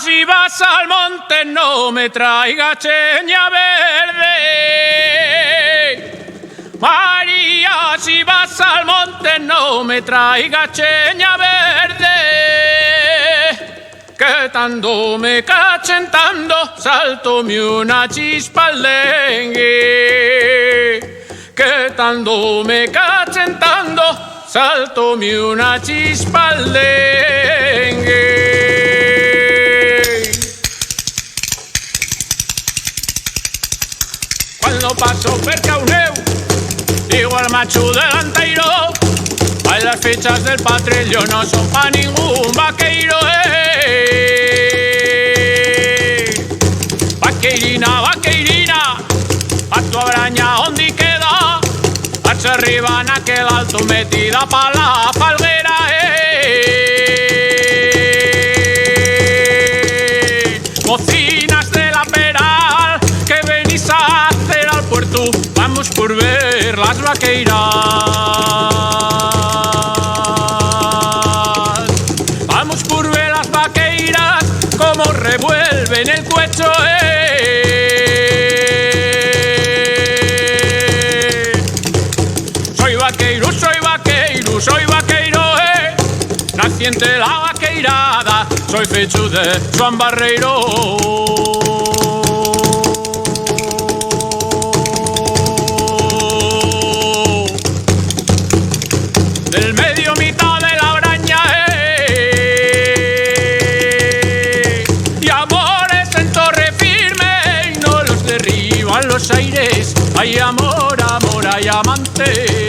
si vas al monte no me traigas cheña verde. María, si vas al monte no me traigas cheña verde. Que tanto me cachentando saltóme una chispa al dengue. Que tanto me cachentando saltóme una chispa al dengue. Cuando paso cerca un eu, digo al macho delanteiro, ay, las fichas del patrillo no son pa' ningún vaqueiro, Vaqueirina, vaqueirina, a tu abraña ¿dónde queda? Hacha arriba en aquel alto metida pa' la falguera, Mocinas de la Peral, que venís a hacer al puerto, vamos por ver las vaqueiras. Vamos por ver las vaqueiras, como revuelven el cuecho, Soy vaqueiro, soy vaqueiro, soy vaqueiro, naciente la vaqueirada, soy fecho de Joan Barreiro. Del medio mitad de la braña, y amores en torre firme y no los derriban los aires. Hay amor, amor, hay amante.